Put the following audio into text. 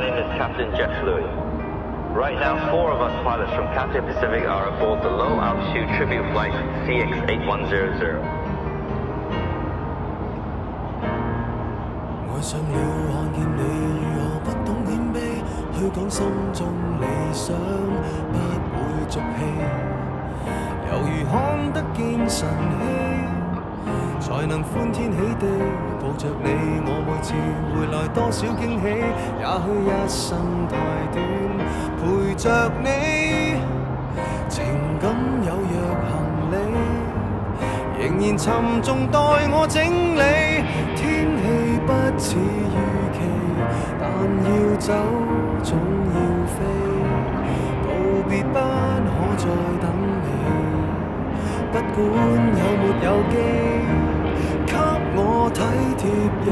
name is Captain Jeff Louis. Right now, 4 of us pilots from Cathay Pacific are aboard the low-altitude tribute flight CX-8100. 愛上了看見你如何不懂謙卑，去講心中理想，不會俗氣，猶如看得見晨曦，才能歡天喜地抱着你。我每次回來多少驚喜，也許一生太短，陪着你，情感有若行李，仍然沉重待我整理。天氣不似預期，但要走總要飛，道別不可再等你，不管有沒有機，給我體貼入